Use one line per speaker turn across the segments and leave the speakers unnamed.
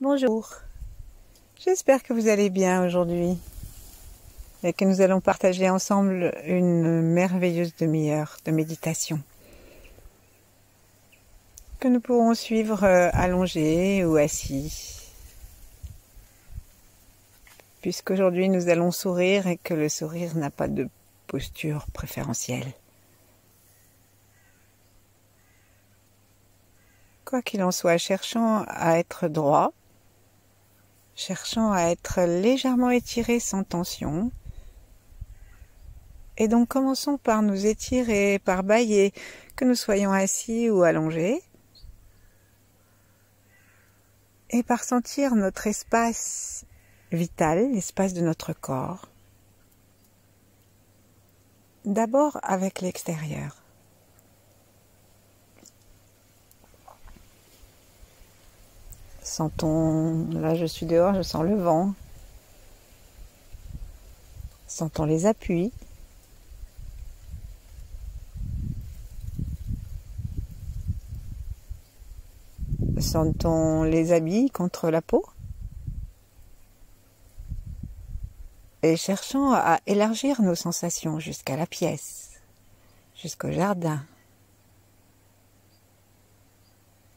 Bonjour, j'espère que vous allez bien aujourd'hui et que nous allons partager ensemble une merveilleuse demi-heure de méditation que nous pourrons suivre allongés ou assis, puisqu'aujourd'hui nous allons sourire et que le sourire n'a pas de posture préférentielle. Quoi qu'il en soit, cherchant à être droit, cherchant à être légèrement étiré sans tension. Et donc commençons par nous étirer, par bâiller, que nous soyons assis ou allongés, et par sentir notre espace vital, l'espace de notre corps. D'abord avec l'extérieur. Sentons, là je suis dehors, je sens le vent. Sentons les appuis. Sentons les habits contre la peau. Et cherchons à élargir nos sensations jusqu'à la pièce, jusqu'au jardin.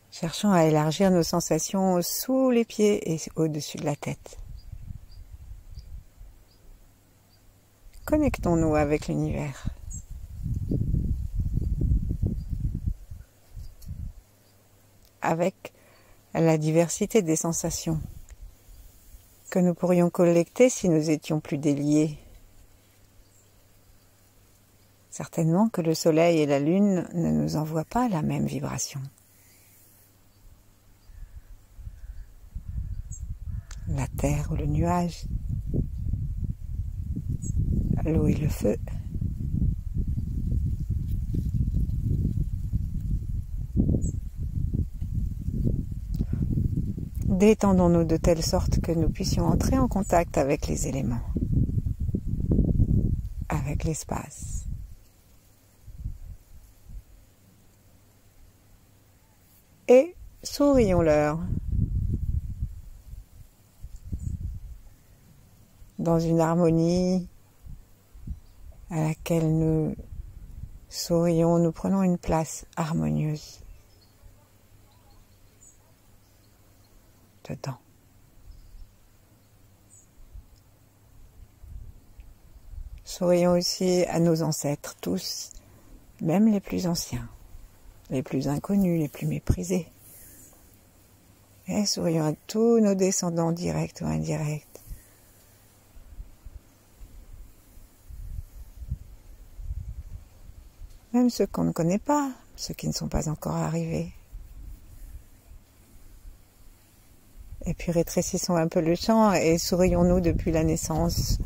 Cherchons à élargir nos sensations sous les pieds et au-dessus de la tête. Connectons-nous avec l'univers. Avec la diversité des sensations que nous pourrions collecter si nous étions plus déliés. Certainement que le soleil et la lune ne nous envoient pas la même vibration. La terre ou le nuage, l'eau et le feu. Détendons-nous de telle sorte que nous puissions entrer en contact avec les éléments, avec l'espace. Et sourions-leur dans une harmonie à laquelle nous sourions, nous prenons une place harmonieuse dedans. Sourions aussi à nos ancêtres, tous, même les plus anciens, les plus inconnus, les plus méprisés. Et sourions à tous nos descendants directs ou indirects. Même ceux qu'on ne connaît pas, ceux qui ne sont pas encore arrivés. Et puis rétrécissons un peu le champ et sourions-nous depuis la naissance.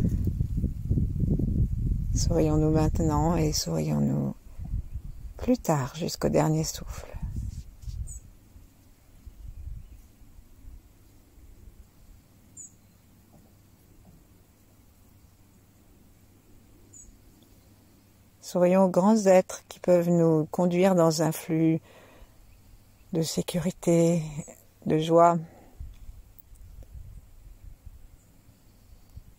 Sourions-nous maintenant et sourions-nous plus tard jusqu'au dernier souffle. Sourions aux grands êtres qui peuvent nous conduire dans un flux de sécurité, de joie.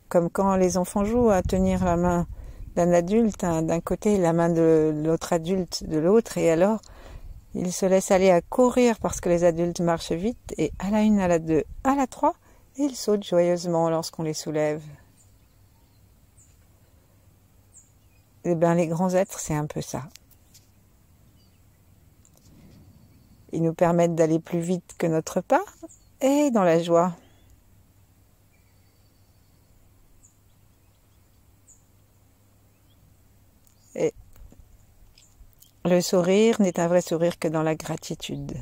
Comme quand les enfants jouent à tenir la main d'un adulte d'un côté et la main de l'autre adulte de l'autre, et alors ils se laissent aller à courir parce que les adultes marchent vite, et à la 1, à la 2, à la 3, et ils sautent joyeusement lorsqu'on les soulève. Eh bien, les grands êtres, c'est un peu ça. Ils nous permettent d'aller plus vite que notre pas, et dans la joie. Et le sourire n'est un vrai sourire que dans la gratitude.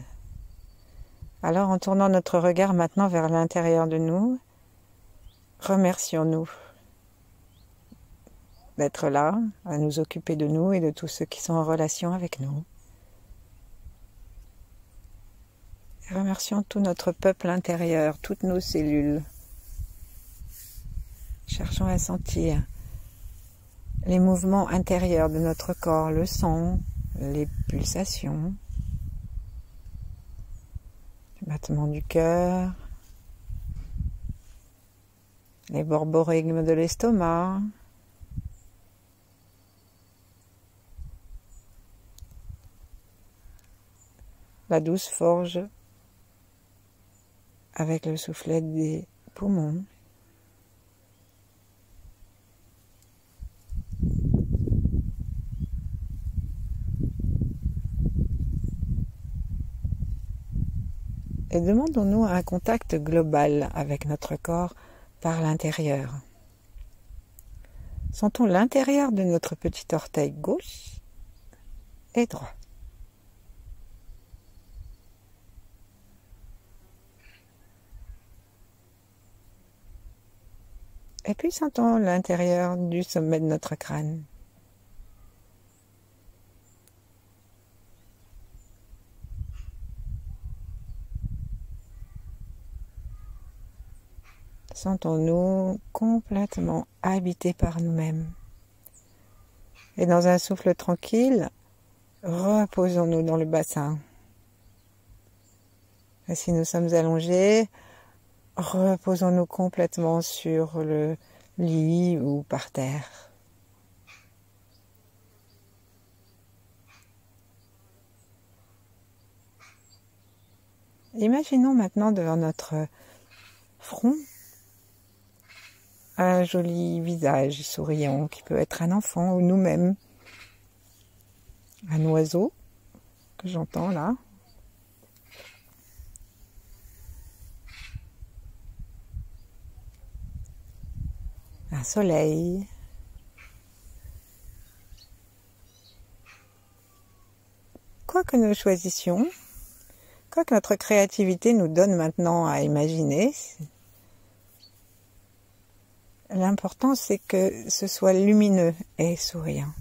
Alors, en tournant notre regard maintenant vers l'intérieur de nous, remercions-nous d'être là, à nous occuper de nous et de tous ceux qui sont en relation avec nous. Et remercions tout notre peuple intérieur, toutes nos cellules. Cherchons à sentir les mouvements intérieurs de notre corps, le sang, les pulsations, le battement du cœur, les borborigmes de l'estomac, la douce forge avec le soufflet des poumons. Et demandons-nous un contact global avec notre corps par l'intérieur. Sentons l'intérieur de notre petit orteil gauche et droit. Et puis sentons l'intérieur du sommet de notre crâne. Sentons-nous complètement habités par nous-mêmes. Et dans un souffle tranquille, reposons-nous dans le bassin. Et si nous sommes allongés, reposons-nous complètement sur le lit ou par terre. Imaginons maintenant devant notre front un joli visage souriant qui peut être un enfant ou nous-mêmes. Un oiseau que j'entends là. Un soleil. Quoi que nous choisissions, quoi que notre créativité nous donne maintenant à imaginer, l'important c'est que ce soit lumineux et souriant.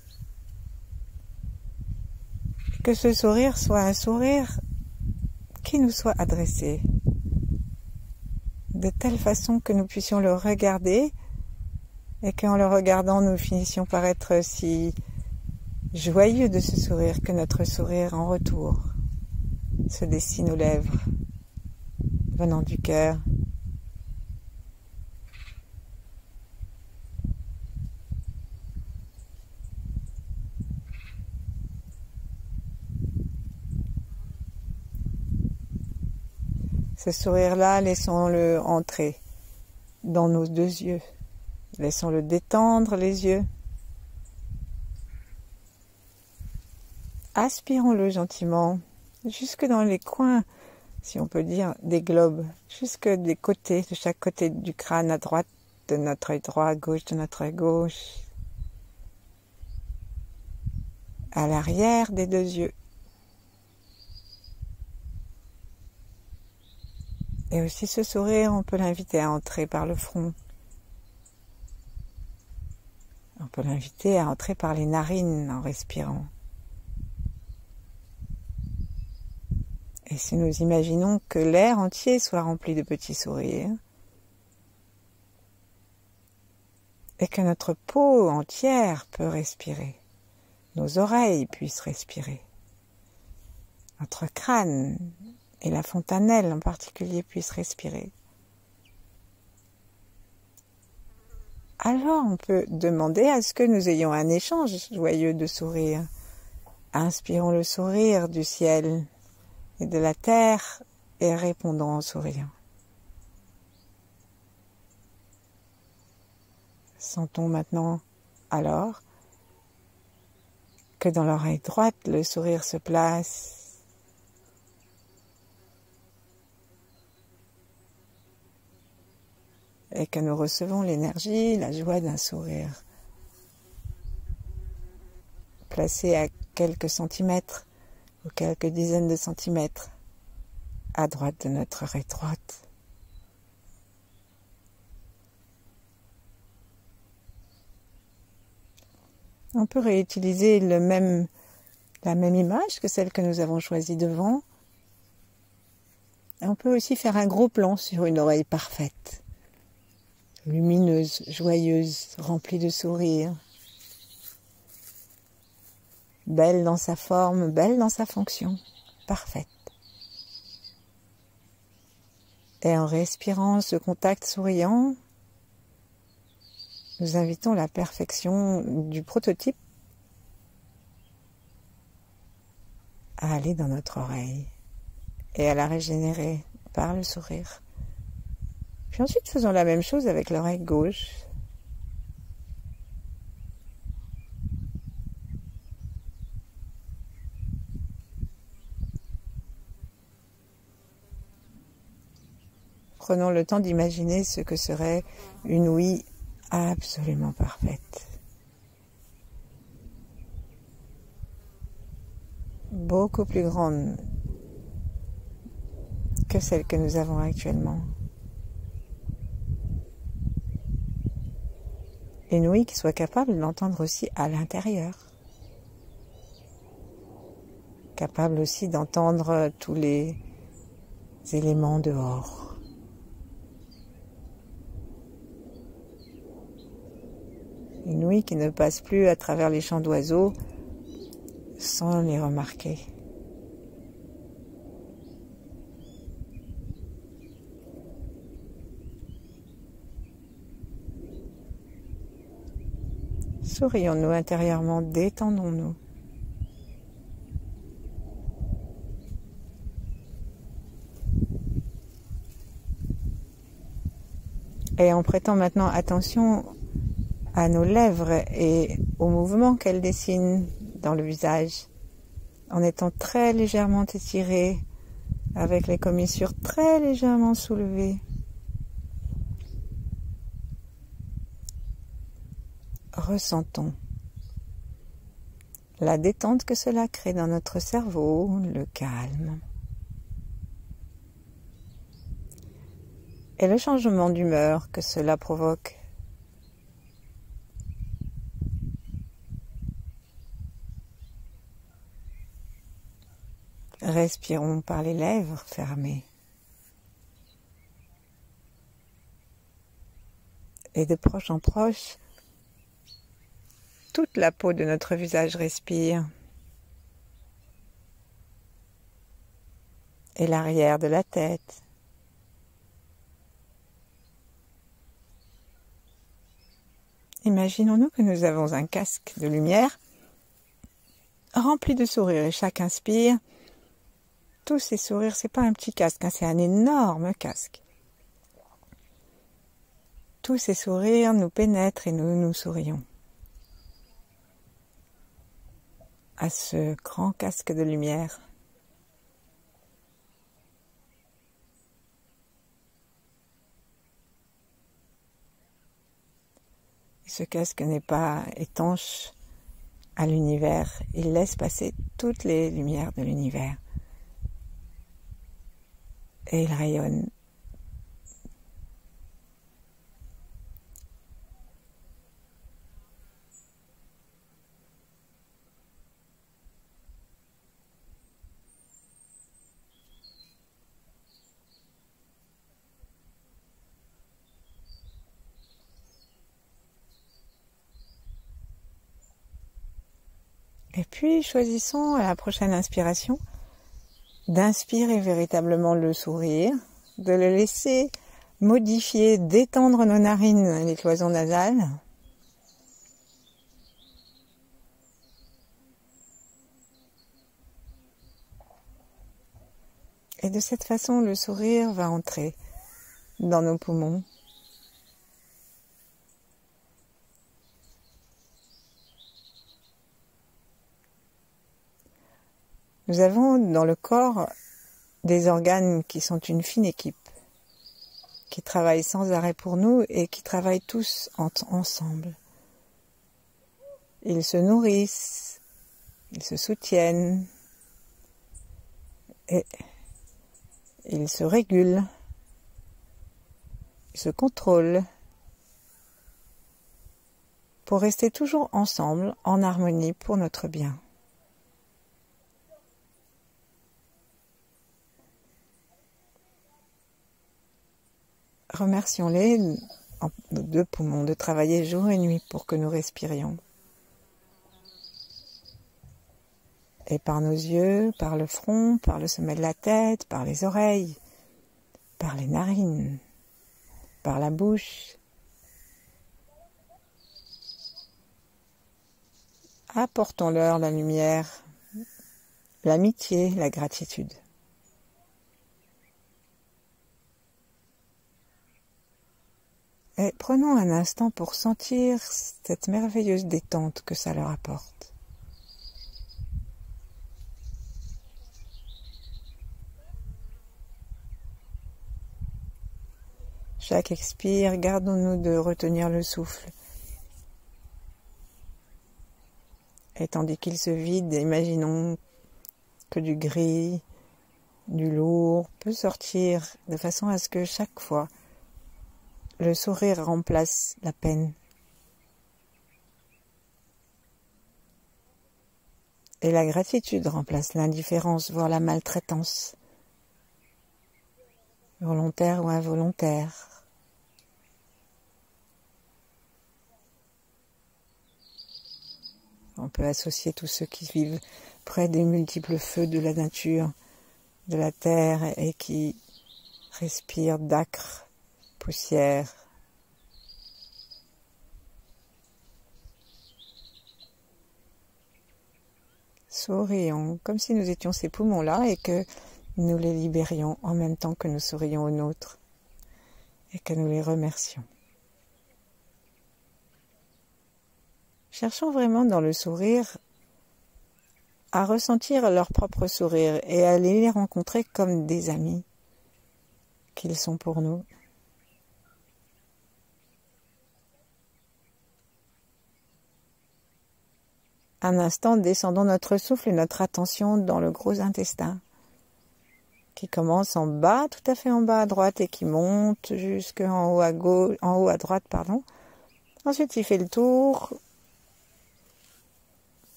Que ce sourire soit un sourire qui nous soit adressé, de telle façon que nous puissions le regarder et qu'en le regardant nous finissions par être si joyeux de ce sourire que notre sourire en retour se dessine aux lèvres, venant du cœur. Ce sourire-là, laissons-le entrer dans nos deux yeux. Laissons-le détendre les yeux. Aspirons-le gentiment, jusque dans les coins, si on peut dire, des globes, jusque des côtés, de chaque côté du crâne, à droite de notre œil droit, à gauche de notre œil gauche, à l'arrière des deux yeux. Et aussi ce sourire, on peut l'inviter à entrer par le front. On peut l'inviter à entrer par les narines en respirant. Et si nous imaginons que l'air entier soit rempli de petits sourires, et que notre peau entière peut respirer, nos oreilles puissent respirer, notre crâne et la fontanelle en particulier puissent respirer, alors on peut demander à ce que nous ayons un échange joyeux de sourires. Inspirons le sourire du ciel et de la terre et répondons en souriant. Sentons maintenant alors que dans l'oreille droite le sourire se place et que nous recevons l'énergie, la joie d'un sourire placé à quelques centimètres ou quelques dizaines de centimètres à droite de notre oreille droite. On peut réutiliser la même image que celle que nous avons choisie devant. Et on peut aussi faire un gros plan sur une oreille parfaite, lumineuse, joyeuse, remplie de sourires, belle dans sa forme, belle dans sa fonction, parfaite. Et en respirant ce contact souriant, Nous invitons la perfection du prototype à aller dans notre oreille et à la régénérer par le sourire. Puis ensuite, faisons la même chose avec l'oreille gauche. Prenons le temps d'imaginer ce que serait une ouïe absolument parfaite. Beaucoup plus grande que celle que nous avons actuellement. Une ouïe qui soit capable d'entendre aussi à l'intérieur. Capable aussi d'entendre tous les éléments dehors. Une ouïe qui ne passe plus à travers les chants d'oiseaux sans les remarquer. Sourions-nous intérieurement, détendons-nous. Et en prêtant maintenant attention à nos lèvres et aux mouvements qu'elles dessinent dans le visage, en étant très légèrement étirées, avec les commissures très légèrement soulevées. Ressentons la détente que cela crée dans notre cerveau, le calme. Et le changement d'humeur que cela provoque. Respirons par les lèvres fermées. Et de proche en proche, toute la peau de notre visage respire. Et l'arrière de la tête. Imaginons-nous que nous avons un casque de lumière rempli de sourires et chaque inspire. Tous ces sourires, c'est pas un petit casque, c'est un énorme casque. Tous ces sourires nous pénètrent et nous sourions. À ce grand casque de lumière. Et ce casque n'est pas étanche à l'univers, il laisse passer toutes les lumières de l'univers. Et il rayonne. Et puis choisissons à la prochaine inspiration d'inspirer véritablement le sourire, de le laisser modifier, détendre nos narines, les cloisons nasales. Et de cette façon, le sourire va entrer dans nos poumons. Nous avons dans le corps des organes qui sont une fine équipe, qui travaillent sans arrêt pour nous et qui travaillent tous ensemble. Ils se nourrissent, ils se soutiennent et ils se régulent, ils se contrôlent pour rester toujours ensemble, en harmonie pour notre bien. Remercions-les, nos deux poumons, de travailler jour et nuit pour que nous respirions. Et par nos yeux, par le front, par le sommet de la tête, par les oreilles, par les narines, par la bouche. Apportons-leur la lumière, l'amitié, la gratitude. Et prenons un instant pour sentir cette merveilleuse détente que ça leur apporte. Chaque expire, gardons-nous de retenir le souffle. Et tandis qu'il se vide, imaginons que du gris, du lourd peut sortir de façon à ce que chaque fois, le sourire remplace la peine. Et la gratitude remplace l'indifférence, voire la maltraitance, volontaire ou involontaire. On peut associer tous ceux qui vivent près des multiples feux de la nature, de la terre et qui respirent d'âcre, poussière. Sourions comme si nous étions ces poumons-là et que nous les libérions en même temps que nous sourions aux nôtres et que nous les remercions. Cherchons vraiment dans le sourire à ressentir leur propre sourire et à les rencontrer comme des amis qu'ils sont pour nous. Un instant, descendons notre souffle et notre attention dans le gros intestin qui commence en bas, tout à fait en bas à droite et qui monte jusqu'en haut à gauche, en haut à droite, pardon. Ensuite, il fait le tour.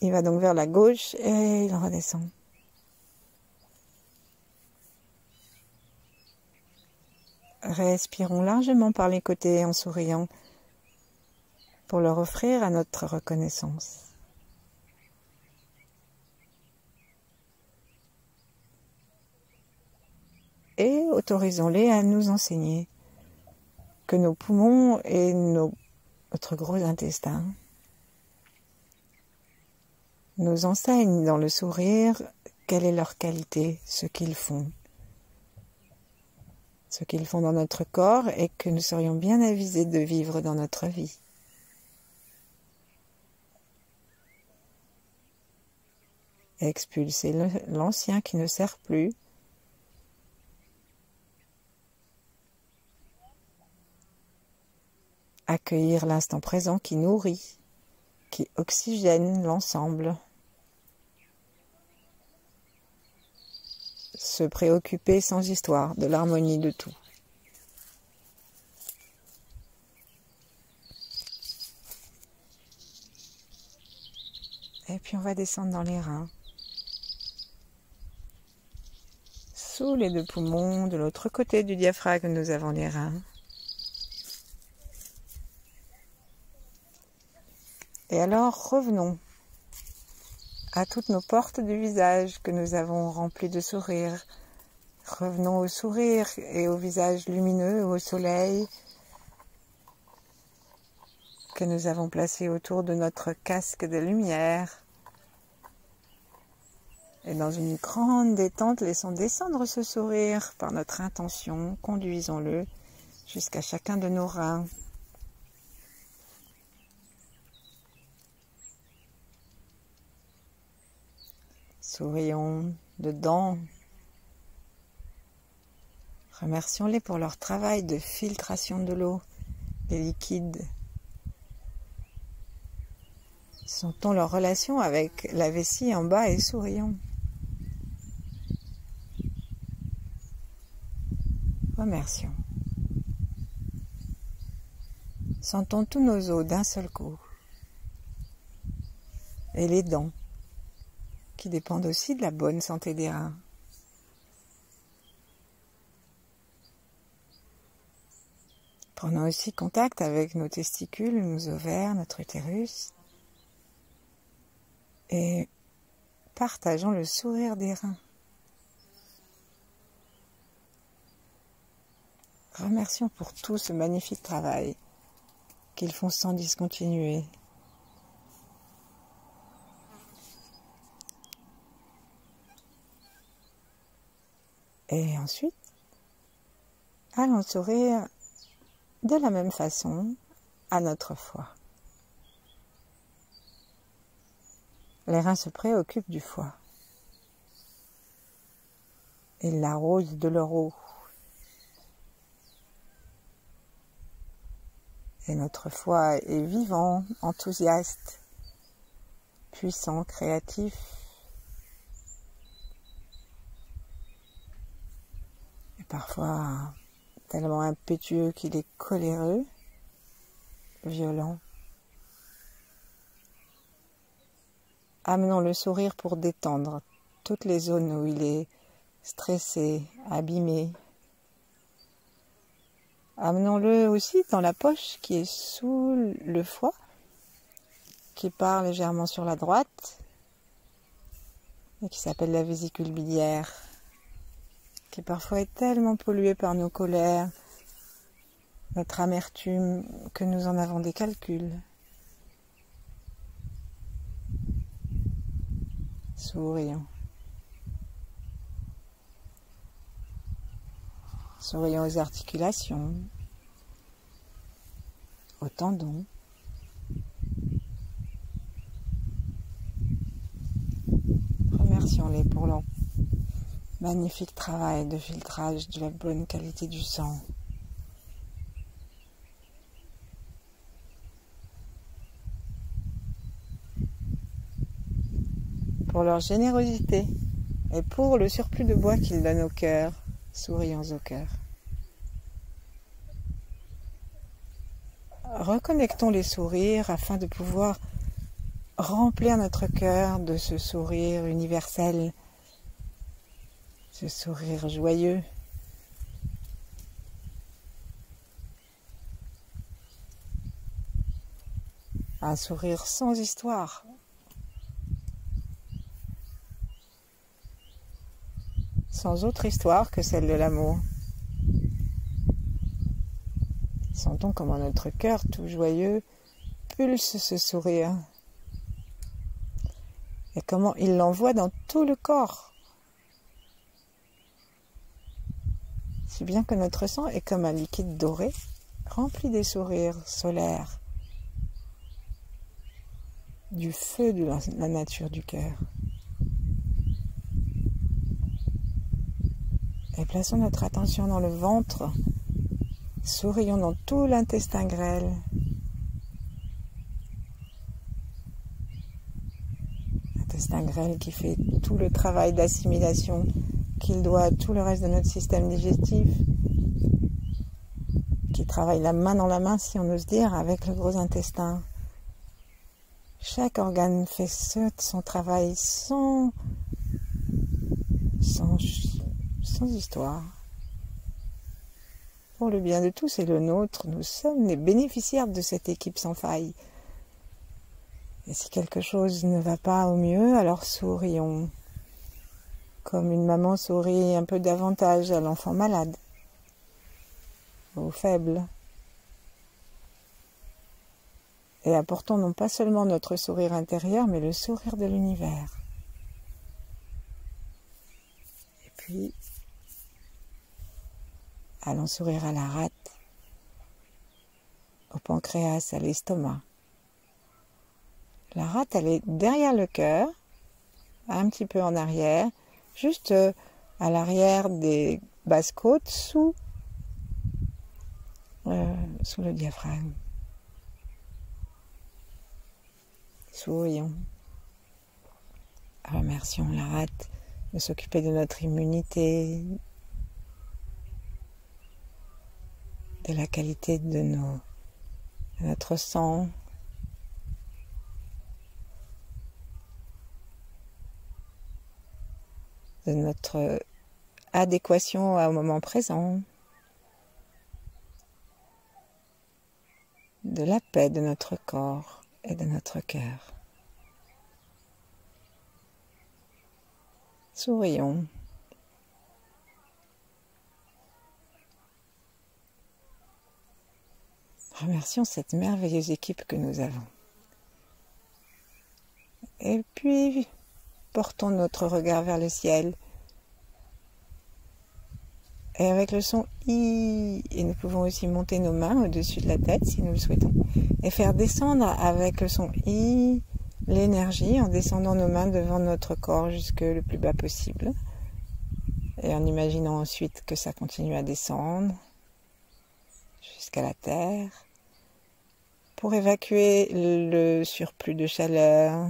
Il va donc vers la gauche et il redescend. Respirons largement par les côtés en souriant pour leur offrir à notre reconnaissance. Et autorisons-les à nous enseigner que nos poumons et notre gros intestin nous enseignent dans le sourire quelle est leur qualité, ce qu'ils font dans notre corps et que nous serions bien avisés de vivre dans notre vie. Expulser l'ancien qui ne sert plus. Accueillir l'instant présent qui nourrit, qui oxygène l'ensemble. Se préoccuper sans histoire de l'harmonie de tout. Et puis on va descendre dans les reins. Sous les deux poumons, de l'autre côté du diaphragme, nous avons les reins. Et alors revenons à toutes nos portes du visage que nous avons remplies de sourires. Revenons au sourire et au visage lumineux, au soleil que nous avons placé autour de notre casque de lumière. Et dans une grande détente, laissons descendre ce sourire par notre intention, conduisons-le jusqu'à chacun de nos reins. Sourions dedans. Remercions-les pour leur travail de filtration de l'eau, des liquides. Sentons leur relation avec la vessie en bas et sourions. Remercions. Sentons tous nos os d'un seul coup. Et les dents, qui dépendent aussi de la bonne santé des reins. Prenons aussi contact avec nos testicules, nos ovaires, notre utérus. Et partageons le sourire des reins. Remercions pour tout ce magnifique travail qu'ils font sans discontinuer. ensuite, allons sourire de la même façon à notre foie. Les reins se préoccupent du foie. Ils l'arrosent de leur eau. Et notre foie est vivant, enthousiaste, puissant, créatif. Et parfois tellement impétueux qu'il est coléreux, violent. Amenons le sourire pour détendre toutes les zones où il est stressé, abîmé. Amenons-le aussi dans la poche qui est sous le foie, qui part légèrement sur la droite et qui s'appelle la vésicule biliaire, qui parfois est tellement polluée par nos colères, notre amertume, que nous en avons des calculs. Sourions. Sourions aux articulations, aux tendons. Remercions-les pour leur magnifique travail de filtrage de la bonne qualité du sang. Pour leur générosité et pour le surplus de bois qu'ils donnent au cœur. Sourions au cœur. Reconnectons les sourires afin de pouvoir remplir notre cœur de ce sourire universel, ce sourire joyeux. Un sourire sans histoire. Sans autre histoire que celle de l'amour. Sentons comment notre cœur tout joyeux pulse ce sourire et comment il l'envoie dans tout le corps. Si bien que notre sang est comme un liquide doré, rempli des sourires solaires, du feu de la nature du cœur. Et plaçons notre attention dans le ventre, sourions dans tout l'intestin grêle. L'intestin grêle qui fait tout le travail d'assimilation qu'il doit à tout le reste de notre système digestif, qui travaille la main dans la main, si on ose dire, avec le gros intestin. Chaque organe fait son travail sans histoire. Pour le bien de tous et le nôtre, nous sommes les bénéficiaires de cette équipe sans faille. Et si quelque chose ne va pas au mieux, alors sourions. Comme une maman sourit un peu davantage à l'enfant malade, au faible. Et apportons non pas seulement notre sourire intérieur, mais le sourire de l'univers. Et puis, allons sourire à la rate, au pancréas, à l'estomac. La rate, elle est derrière le cœur, un petit peu en arrière, juste à l'arrière des basses côtes, sous le diaphragme. Sourions. Remercions la rate de s'occuper de notre immunité, de la qualité de notre sang, de notre adéquation au moment présent, de la paix de notre corps et de notre cœur. Sourions. Remercions cette merveilleuse équipe que nous avons. Et puis, portons notre regard vers le ciel. Et avec le son I, et nous pouvons aussi monter nos mains au-dessus de la tête si nous le souhaitons. Et faire descendre avec le son I l'énergie en descendant nos mains devant notre corps jusque le plus bas possible. Et en imaginant ensuite que ça continue à descendre jusqu'à la terre pour évacuer le surplus de chaleur.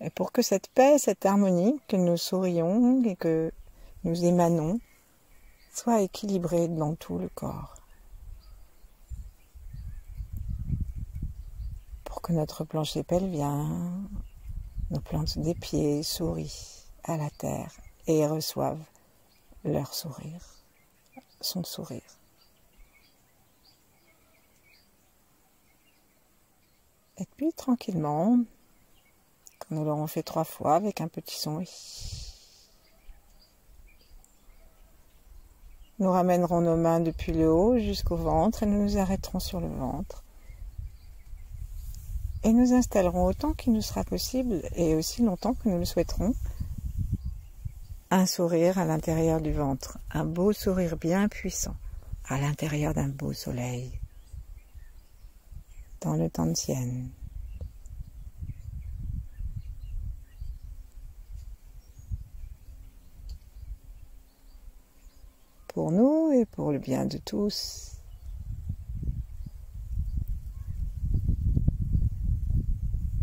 Et pour que cette paix, cette harmonie que nous sourions et que nous émanons soit équilibrée dans tout le corps. Pour que notre plancher pelvien, nos plantes des pieds sourient à la terre et reçoivent leur sourire, son sourire. Et puis tranquillement, quand nous l'aurons fait 3 fois avec un petit son, nous ramènerons nos mains depuis le haut jusqu'au ventre et nous nous arrêterons sur le ventre. Et nous installerons autant qu'il nous sera possible et aussi longtemps que nous le souhaiterons un sourire à l'intérieur du ventre, un beau sourire bien puissant à l'intérieur d'un beau soleil dans le Tantien. Pour nous et pour le bien de tous.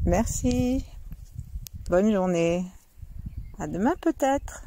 Merci. Bonne journée. À demain peut-être.